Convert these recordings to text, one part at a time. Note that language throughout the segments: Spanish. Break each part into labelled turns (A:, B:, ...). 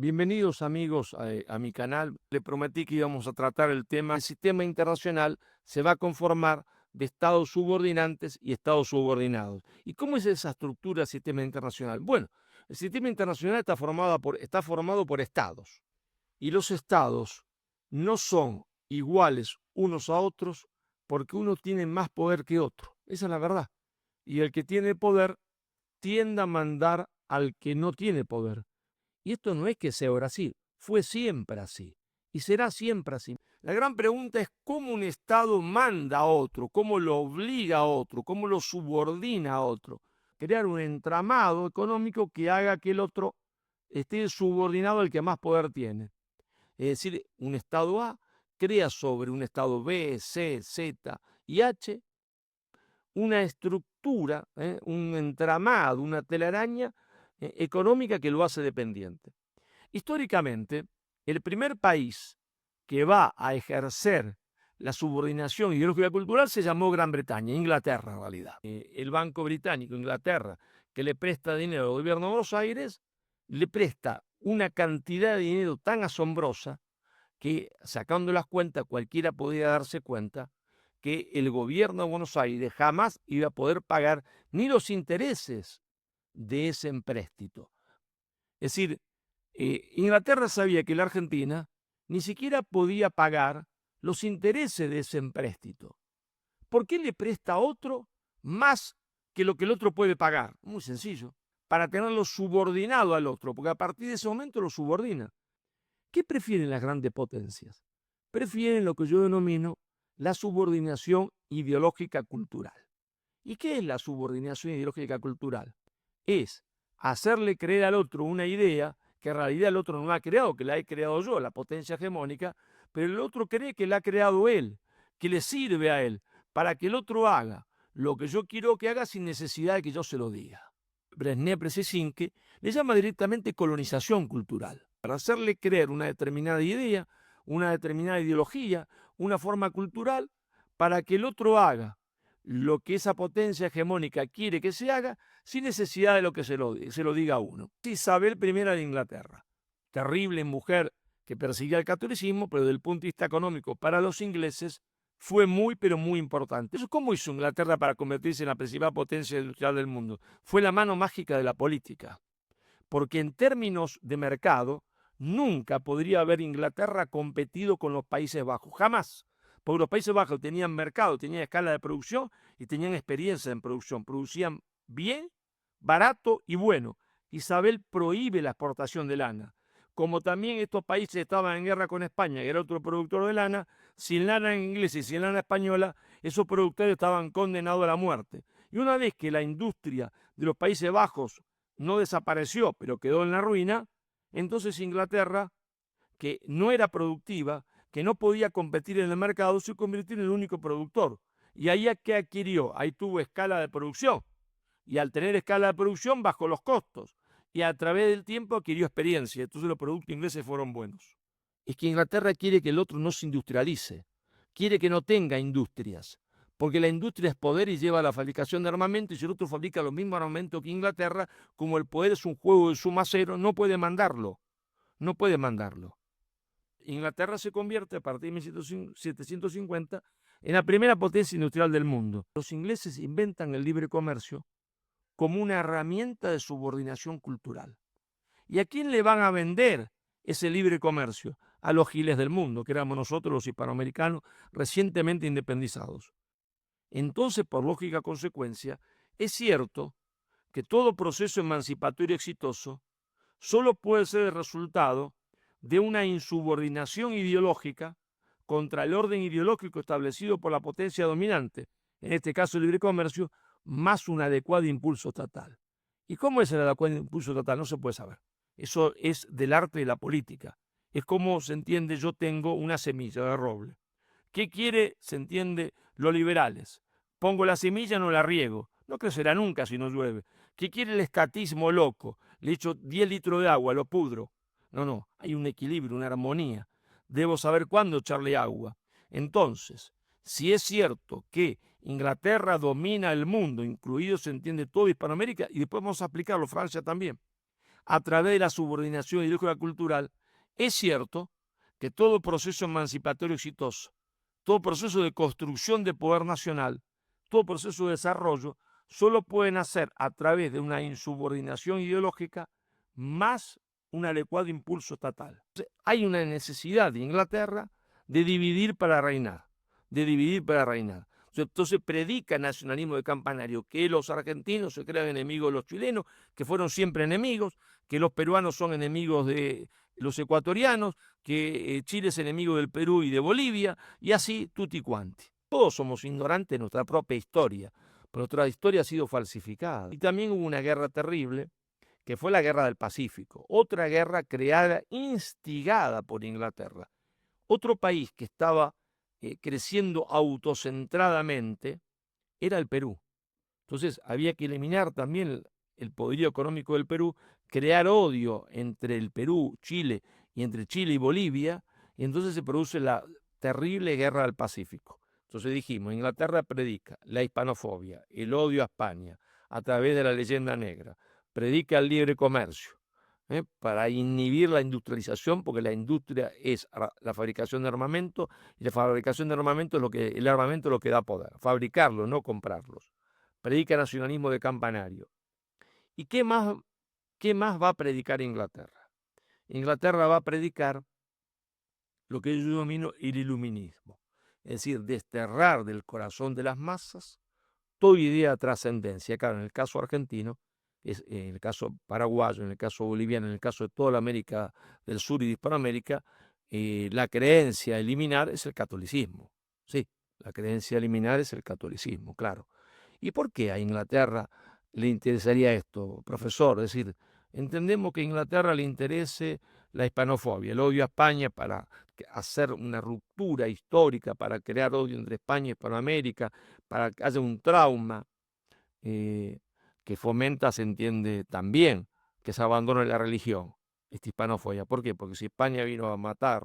A: Bienvenidos amigos a mi canal. Le prometí que íbamos a tratar el tema. El sistema internacional se va a conformar de estados subordinantes y estados subordinados. ¿Y cómo es esa estructura del sistema internacional? Bueno, el sistema internacional está formado por estados y los estados no son iguales unos a otros porque uno tiene más poder que otro. Esa es la verdad. Y el que tiene poder tiende a mandar al que no tiene poder. Y esto no es que sea ahora así, fue siempre así y será siempre así. La gran pregunta es cómo un Estado manda a otro, cómo lo obliga a otro, cómo lo subordina a otro. Crear un entramado económico que haga que el otro esté subordinado al que más poder tiene. Es decir, un Estado A crea sobre un Estado B, C, Z y H una estructura, un entramado, una telaraña económica que lo hace dependiente. Históricamente, el primer país que va a ejercer la subordinación ideológica cultural se llamó Gran Bretaña, Inglaterra en realidad. El Banco Británico, Inglaterra, que le presta dinero al gobierno de Buenos Aires, le presta una cantidad de dinero tan asombrosa que, sacando las cuentas, cualquiera podía darse cuenta que el gobierno de Buenos Aires jamás iba a poder pagar ni los intereses de ese empréstito. Es decir, Inglaterra sabía que la Argentina ni siquiera podía pagar los intereses de ese empréstito. ¿Por qué le presta a otro más que lo que el otro puede pagar? Muy sencillo, para tenerlo subordinado al otro, porque a partir de ese momento lo subordina. ¿Qué prefieren las grandes potencias? Prefieren lo que yo denomino la subordinación ideológica cultural. ¿Y qué es la subordinación ideológica cultural? Es hacerle creer al otro una idea que en realidad el otro no ha creado, que la he creado yo, la potencia hegemónica, pero el otro cree que la ha creado él, que le sirve a él, para que el otro haga lo que yo quiero que haga sin necesidad de que yo se lo diga. Brezhnev Brzezinski le llama directamente colonización cultural, para hacerle creer una determinada idea, una determinada ideología, una forma cultural, para que el otro haga lo que esa potencia hegemónica quiere que se haga sin necesidad de lo que se lo diga a uno. Isabel I de Inglaterra, terrible mujer que perseguía el catolicismo, pero desde el punto de vista económico para los ingleses fue muy, pero muy importante. ¿Cómo hizo Inglaterra para convertirse en la principal potencia industrial del mundo? Fue la mano mágica de la política, porque en términos de mercado, nunca podría haber Inglaterra competido con los Países Bajos, jamás. Porque los Países Bajos tenían mercado, tenían escala de producción y tenían experiencia en producción. Producían bien, barato y bueno. Isabel prohíbe la exportación de lana. Como también estos países estaban en guerra con España, que era otro productor de lana, sin lana inglesa y sin lana española, esos productores estaban condenados a la muerte. Y una vez que la industria de los Países Bajos no desapareció, pero quedó en la ruina, entonces Inglaterra, que no era productiva, que no podía competir en el mercado, se convirtió en el único productor. Y ahí que adquirió, ahí tuvo escala de producción. Y al tener escala de producción bajó los costos. Y a través del tiempo adquirió experiencia. Entonces los productos ingleses fueron buenos. Es que Inglaterra quiere que el otro no se industrialice. Quiere que no tenga industrias. Porque la industria es poder y lleva a la fabricación de armamento. Y si el otro fabrica los mismos armamentos que Inglaterra, como el poder es un juego de suma cero, no puede mandarlo. No puede mandarlo. Inglaterra se convierte a partir de 1750 en la primera potencia industrial del mundo. Los ingleses inventan el libre comercio como una herramienta de subordinación cultural. ¿Y a quién le van a vender ese libre comercio? A los giles del mundo, que éramos nosotros los hispanoamericanos recientemente independizados. Entonces, por lógica consecuencia, es cierto que todo proceso emancipatorio exitoso solo puede ser el resultado de una insubordinación ideológica contra el orden ideológico establecido por la potencia dominante, en este caso el libre comercio, más un adecuado impulso estatal. ¿Y cómo es el adecuado impulso estatal? No se puede saber. Eso es del arte de la política. Es como se entiende, yo tengo una semilla de roble. ¿Qué quiere, se entiende, los liberales? Pongo la semilla, no la riego. No crecerá nunca si no llueve. ¿Qué quiere el estatismo loco? Le echo 10 litros de agua, lo pudro. No, no, hay un equilibrio, una armonía. Debo saber cuándo echarle agua. Entonces, si es cierto que Inglaterra domina el mundo, incluido se entiende todo Hispanoamérica, y después vamos a aplicarlo, Francia también. a través de la subordinación ideológica cultural, es cierto que todo proceso emancipatorio exitoso, todo proceso de construcción de poder nacional, todo proceso de desarrollo, solo pueden hacer a través de una insubordinación ideológica más un adecuado impulso estatal. Entonces, hay una necesidad de Inglaterra de dividir para reinar, de dividir para reinar. Entonces predica el nacionalismo de campanario, que los argentinos se crean enemigos de los chilenos, que fueron siempre enemigos, que los peruanos son enemigos de los ecuatorianos, que Chile es enemigo del Perú y de Bolivia, y así tutti quanti. Todos somos ignorantes de nuestra propia historia, pero nuestra historia ha sido falsificada. Y también hubo una guerra terrible, que fue la Guerra del Pacífico, otra guerra creada, instigada por Inglaterra. Otro país que estaba creciendo autocentradamente era el Perú. Entonces había que eliminar también el poderío económico del Perú, crear odio entre el Perú, Chile y entre Chile y Bolivia, y entonces se produce la terrible Guerra del Pacífico. Entonces dijimos, Inglaterra predica la hispanofobia, el odio a España a través de la leyenda negra, predica el libre comercio, para inhibir la industrialización, porque la industria es la fabricación de armamento, y la fabricación de armamento es el armamento es lo que da poder, fabricarlos, no comprarlos. Predica nacionalismo de campanario. ¿Y qué más va a predicar Inglaterra? Inglaterra va a predicar lo que yo denomino el iluminismo, es decir, desterrar del corazón de las masas toda idea de trascendencia. Claro, en el caso argentino, en el caso paraguayo, en el caso boliviano, en el caso de toda la América del Sur y de Hispanoamérica, la creencia a eliminar es el catolicismo. Sí, la creencia a eliminar es el catolicismo, claro. ¿Y por qué a Inglaterra le interesaría esto, profesor? Es decir, entendemos que a Inglaterra le interese la hispanofobia, el odio a España para hacer una ruptura histórica, para crear odio entre España y Hispanoamérica, para que haya un trauma que fomenta, se entiende también, que se abandone la religión, esta hispanofobia. ¿Por qué? Porque si España vino a matar,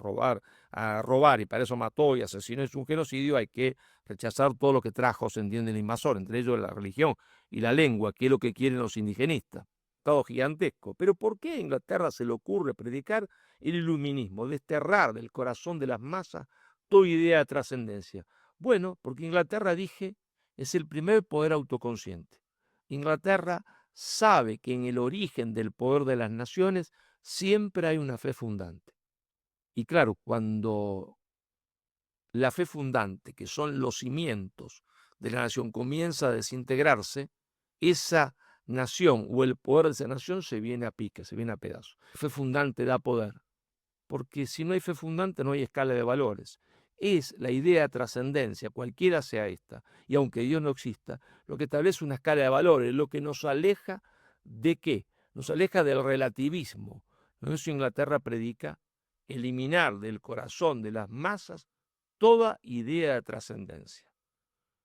A: a robar y para eso mató y asesinó, es un genocidio, hay que rechazar todo lo que trajo, se entiende, el invasor, entre ellos la religión y la lengua, que es lo que quieren los indigenistas. Estado gigantesco. Pero ¿por qué a Inglaterra se le ocurre predicar el iluminismo, desterrar del corazón de las masas toda idea de trascendencia? Bueno, porque Inglaterra, dije, es el primer poder autoconsciente. Inglaterra sabe que en el origen del poder de las naciones siempre hay una fe fundante. Y claro, cuando la fe fundante, que son los cimientos de la nación, comienza a desintegrarse, esa nación o el poder de esa nación se viene a pique, se viene a pedazos. La fe fundante da poder, porque si no hay fe fundante no hay escala de valores. Es la idea de trascendencia, cualquiera sea esta, y aunque Dios no exista, lo que establece una escala de valores, lo que nos aleja de qué, nos aleja del relativismo. Por eso Inglaterra predica eliminar del corazón de las masas toda idea de trascendencia.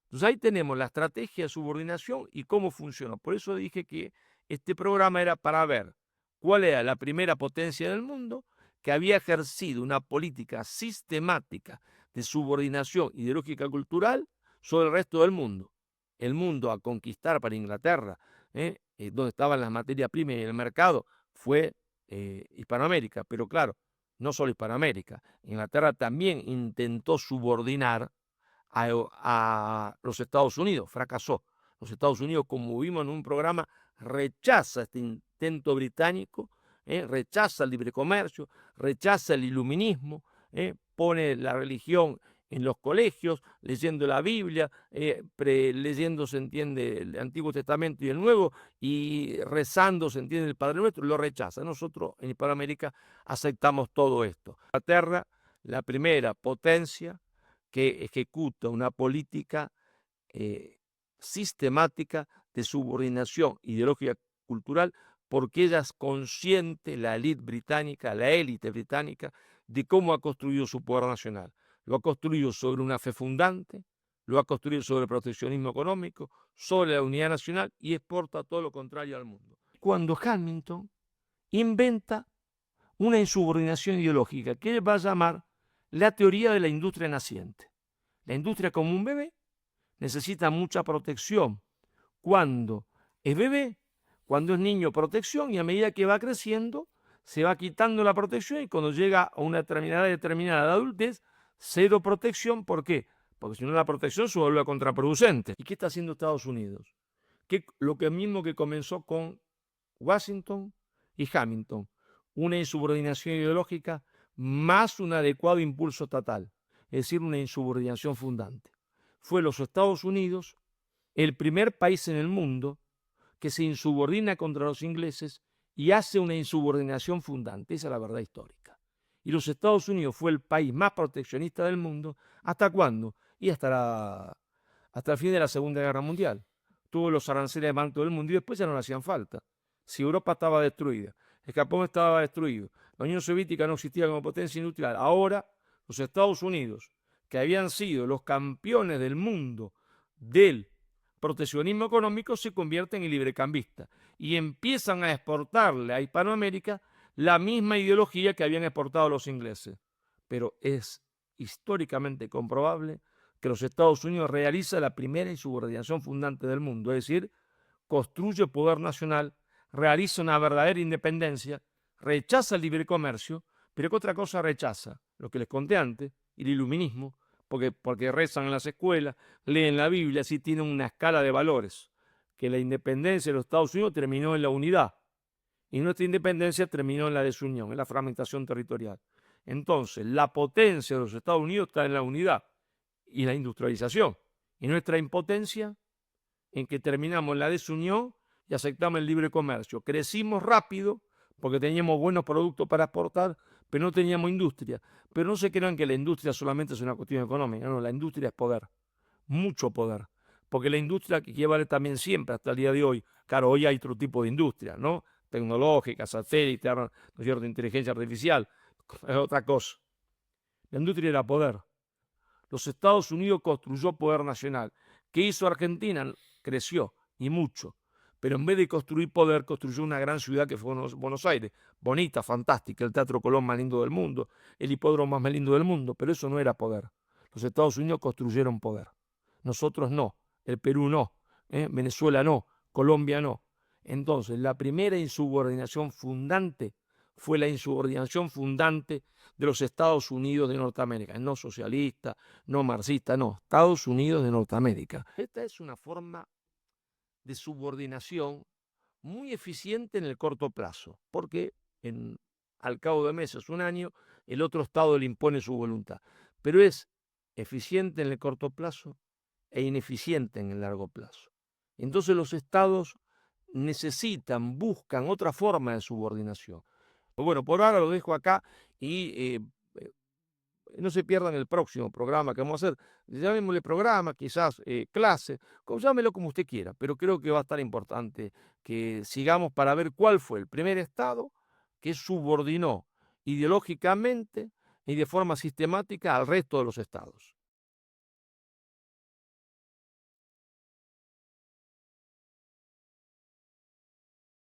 A: Entonces ahí tenemos la estrategia de subordinación y cómo funciona. Por eso dije que este programa era para ver cuál era la primera potencia del mundo que había ejercido una política sistemática de subordinación ideológica cultural sobre el resto del mundo. El mundo a conquistar para Inglaterra, donde estaban las materias primas y el mercado, fue Hispanoamérica. Pero claro, no solo Hispanoamérica. Inglaterra también intentó subordinar a los Estados Unidos, fracasó. Los Estados Unidos, como vimos en un programa, rechaza este intento británico, rechaza el libre comercio, rechaza el iluminismo, pone la religión en los colegios, leyendo la Biblia, leyendo, se entiende, el Antiguo Testamento y el Nuevo, y rezando, se entiende, el Padre Nuestro, lo rechaza. Nosotros en Hispanoamérica aceptamos todo esto. Inglaterra, la primera potencia que ejecuta una política sistemática de subordinación ideológica cultural, porque ella es consciente, la élite británica, de cómo ha construido su poder nacional. Lo ha construido sobre una fe fundante, lo ha construido sobre el proteccionismo económico, sobre la unidad nacional y exporta todo lo contrario al mundo. Cuando Hamilton inventa una insubordinación ideológica que él va a llamar la teoría de la industria naciente. La industria como un bebé necesita mucha protección cuando es bebé, Cuando es niño, protección, y a medida que va creciendo, se va quitando la protección y cuando llega a una determinada de adultez, cero protección. ¿Por qué? Porque si no la protección se vuelve contraproducente. ¿Y qué está haciendo Estados Unidos? Lo que mismo que comenzó con Washington y Hamilton, una insubordinación ideológica más un adecuado impulso estatal, es decir, una insubordinación fundante. Fue los Estados Unidos el primer país en el mundo que se insubordina contra los ingleses y hace una insubordinación fundante. Esa es la verdad histórica. Y los Estados Unidos fue el país más proteccionista del mundo. ¿Hasta cuándo? Y hasta el fin de la Segunda Guerra Mundial. Tuvo los aranceles más altos del mundo y después ya no le hacían falta. Si Europa estaba destruida, el Japón estaba destruido, la Unión Soviética no existía como potencia industrial, ahora los Estados Unidos, que habían sido los campeones del mundo del proteccionismo económico, se convierten en librecambistas y empiezan a exportarle a Hispanoamérica la misma ideología que habían exportado los ingleses. Pero es históricamente comprobable que los Estados Unidos realiza la primera insubordinación fundante del mundo, es decir, construye poder nacional, realiza una verdadera independencia, rechaza el libre comercio, pero ¿qué otra cosa rechaza? Lo que les conté antes, el iluminismo, porque rezan en las escuelas, leen la Biblia, así tienen una escala de valores, que la independencia de los Estados Unidos terminó en la unidad y nuestra independencia terminó en la desunión, en la fragmentación territorial. Entonces, la potencia de los Estados Unidos está en la unidad y la industrialización, y nuestra impotencia en que terminamos en la desunión y aceptamos el libre comercio. Crecimos rápido porque teníamos buenos productos para exportar, pero no teníamos industria. Pero no se crean que la industria solamente es una cuestión económica, no, la industria es poder, mucho poder, porque la industria que equivale también siempre hasta el día de hoy, claro, hoy hay otro tipo de industria, ¿no? Tecnológica, satélite, ¿no es cierto?, inteligencia artificial, es otra cosa. La industria era poder. Los Estados Unidos construyó poder nacional. ¿Qué hizo Argentina? Creció, y mucho. Pero en vez de construir poder, construyó una gran ciudad que fue Buenos Aires. Bonita, fantástica, el Teatro Colón más lindo del mundo, el hipódromo más lindo del mundo, pero eso no era poder. Los Estados Unidos construyeron poder. Nosotros no, el Perú no, Venezuela no, Colombia no. Entonces, la primera insubordinación fundante fue la insubordinación fundante de los Estados Unidos de Norteamérica, no socialista, no marxista, no, Estados Unidos de Norteamérica. Esta es una forma de subordinación muy eficiente en el corto plazo, porque al cabo de meses, un año, el otro Estado le impone su voluntad. Pero es eficiente en el corto plazo e ineficiente en el largo plazo. Entonces los Estados buscan otra forma de subordinación. Bueno, por ahora lo dejo acá y no se pierdan el próximo programa que vamos a hacer. Llamémosle programa, quizás clase, llámelo como usted quiera, pero creo que va a estar importante que sigamos para ver cuál fue el primer Estado que subordinó ideológicamente y de forma sistemática al resto de los Estados.